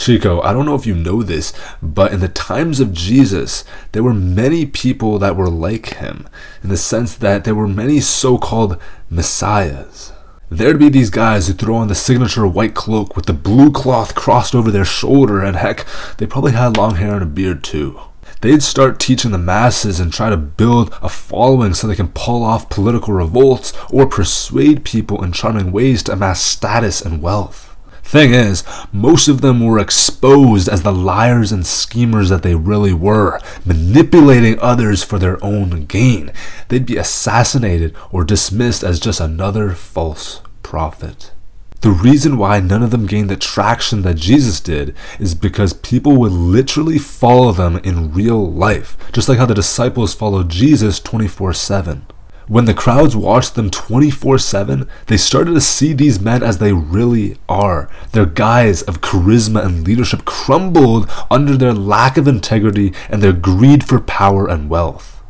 Chico, I don't know if you know this, but in the times of Jesus, there were many people that were like him, in the sense that there were many so-called messiahs. There'd be these guys who throw on the signature white cloak with the blue cloth crossed over their shoulder, and heck, they probably had long hair and a beard too. They'd start teaching the masses and try to build a following so they can pull off political revolts or persuade people in charming ways to amass status and wealth. Thing is, most of them were exposed as the liars and schemers that they really were, manipulating others for their own gain. They'd be assassinated or dismissed as just another false prophet. The reason why none of them gained the traction that Jesus did is because people would literally follow them in real life, just like how the disciples followed Jesus 24/7. When the crowds watched them 24/7, they started to see these men as they really are. Their guise of charisma and leadership crumbled under their lack of integrity and their greed for power and wealth.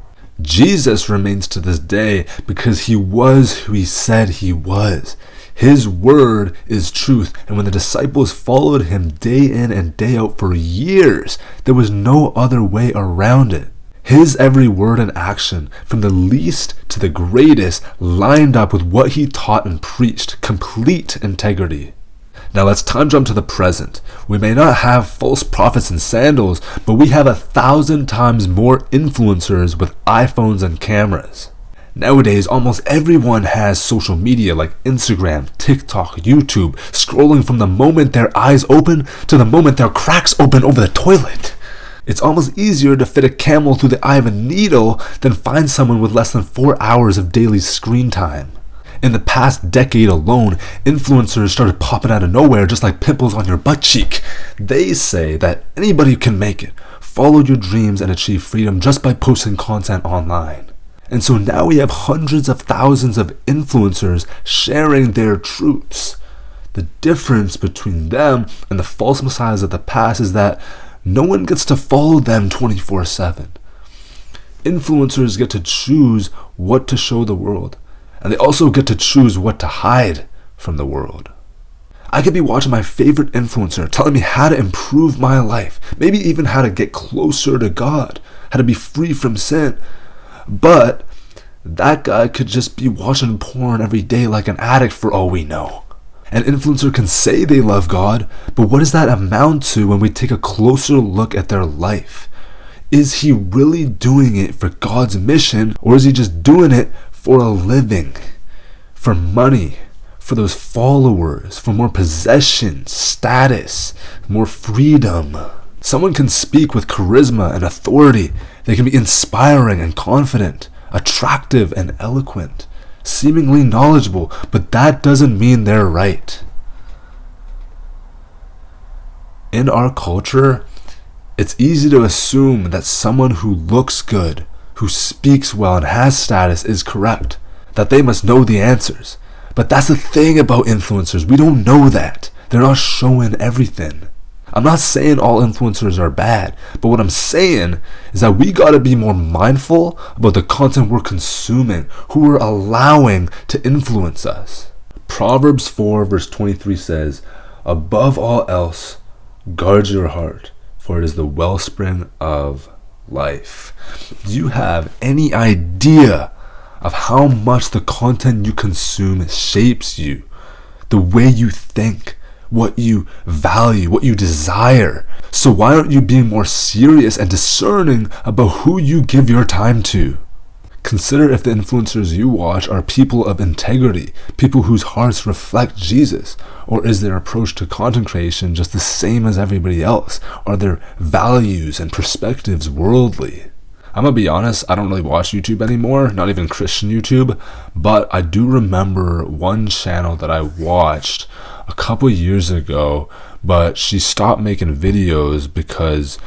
Jesus remains to this day because he was who he said he was. His word is truth, and when the disciples followed him day in and day out for years, there was no other way around it. His every word and action, from the least to the greatest, lined up with what he taught and preached, complete integrity. Now let's time jump to the present. We may not have false prophets in sandals, but we have 1,000 times more influencers with iPhones and cameras. Nowadays, almost everyone has social media like Instagram, TikTok, YouTube, scrolling from the moment their eyes open to the moment their cracks open over the toilet. It's almost easier to fit a camel through the eye of a needle than find someone with less than 4 hours of daily screen time. In the past decade alone, influencers started popping out of nowhere just like pimples on your butt cheek. They say that anybody can make it, follow your dreams and achieve freedom just by posting content online. And so now we have hundreds of thousands of influencers sharing their truths. The difference between them and the false messiahs of the past is that no one gets to follow them 24/7. Influencers get to choose what to show the world, and they also get to choose what to hide from the world. I could be watching my favorite influencer telling me how to improve my life, maybe even how to get closer to God, how to be free from sin. But that guy could just be watching porn every day like an addict for all we know. An influencer can say they love God, but what does that amount to when we take a closer look at their life? Is he really doing it for God's mission, or is he just doing it for a living, for money, for those followers, for more possessions, status, more freedom? Someone can speak with charisma and authority. They can be inspiring and confident, attractive and eloquent, seemingly knowledgeable, but that doesn't mean they're right. In our culture, it's easy to assume that someone who looks good, who speaks well and has status is correct, that they must know the answers. But that's the thing about influencers, we don't know that. They're not showing everything. I'm not saying all influencers are bad, but what I'm saying is that we gotta be more mindful about the content we're consuming, who we're allowing to influence us. Proverbs 4 verse 23 says, "Above all else, guard your heart, for it is the wellspring of life." Do you have any idea of how much the content you consume shapes you, the way you think, what you value, what you desire? So why aren't you being more serious and discerning about who you give your time to? Consider if the influencers you watch are people of integrity, people whose hearts reflect Jesus, or is their approach to content creation just the same as everybody else? Are their values and perspectives worldly? I'm gonna be honest, I don't really watch YouTube anymore, not even Christian YouTube, but I do remember one channel that I watched a couple years ago, but she stopped making videos because,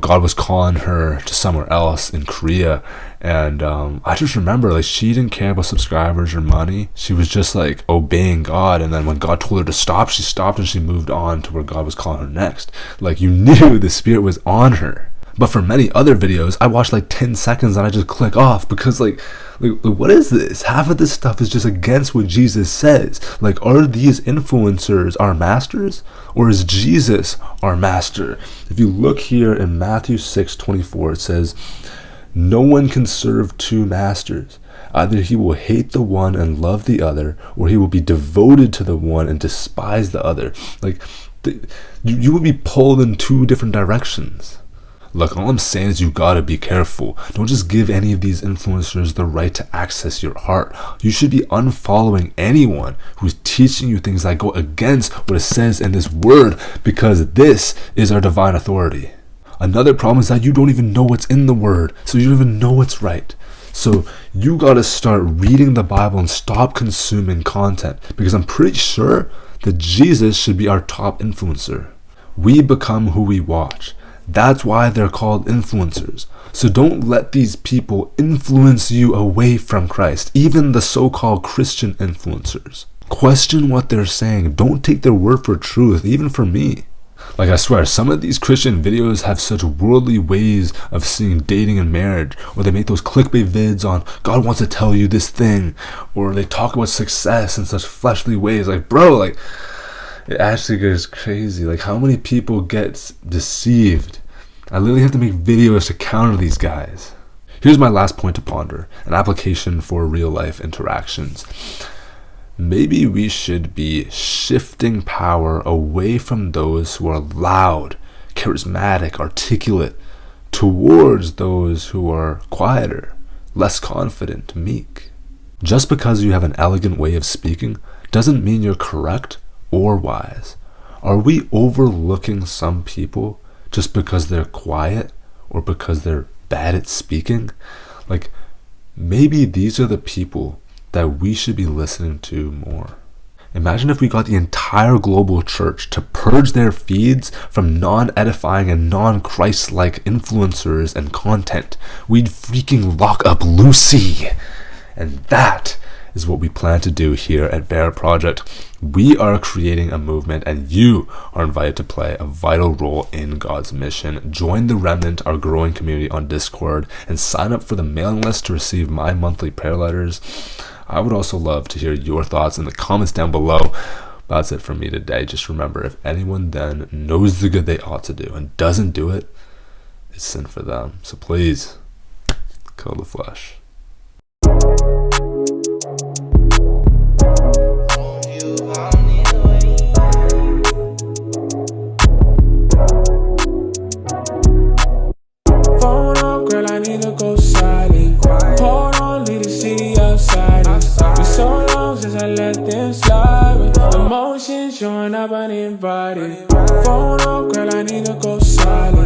God was calling her to somewhere else in Korea, and I just remember, like, she didn't care about subscribers or money. She was just, like, obeying God, and then when God told her to stop, she stopped and she moved on to where God was calling her next. Like, you knew the Spirit was on her. But for many other videos, I watch like 10 seconds and I just click off because like what is this? Half of this stuff is just against what Jesus says. Like, are these influencers our masters, or is Jesus our master? If you look here in Matthew 6:24, it says, "No one can serve two masters. Either he will hate the one and love the other, or he will be devoted to the one and despise the other." Like, you will be pulled in two different directions. Look, all I'm saying is you gotta be careful. Don't just give any of these influencers the right to access your heart. You should be unfollowing anyone who's teaching you things that go against what it says in this word, because this is our divine authority. Another problem is that you don't even know what's in the word, so you don't even know what's right. So you gotta start reading the Bible and stop consuming content, because I'm pretty sure that Jesus should be our top influencer. We become who we watch. That's why they're called influencers. So don't let these people influence you away from Christ, even the so-called Christian influencers. Question what they're saying. Don't take their word for truth, even for me. Like, I swear, some of these Christian videos have such worldly ways of seeing dating and marriage, or they make those clickbait vids on God wants to tell you this thing, or they talk about success in such fleshly ways. Like, bro, like, it actually goes crazy. Like, how many people get deceived? I literally have to make videos to counter these guys. Here's my last point to ponder, an application for real life interactions. Maybe we should be shifting power away from those who are loud, charismatic, articulate, towards those who are quieter, less confident, meek. Just because you have an elegant way of speaking doesn't mean you're correct or wise. Are we overlooking some people just because they're quiet or because they're bad at speaking? Like, maybe these are the people that we should be listening to more. Imagine if we got the entire global church to purge their feeds from non-edifying and non-Christ-like influencers and content. We'd freaking lock up Lucy. And that is what we plan to do here at Barak Project. We are creating a movement, and you are invited to play a vital role in God's mission. Join the Remnant, our growing community on Discord, and sign up for the mailing list to receive my monthly prayer letters. I would also love to hear your thoughts in the comments down below. That's it from me today. Just remember, if anyone then knows the good they ought to do and doesn't do it, it's sin for them. So please, kill the flesh. Phone up, girl, I need to go silent. Hold on, need to see outside. Been so long since I let them slide. Emotions showing up uninvited. Phone up, girl, I need to go silent.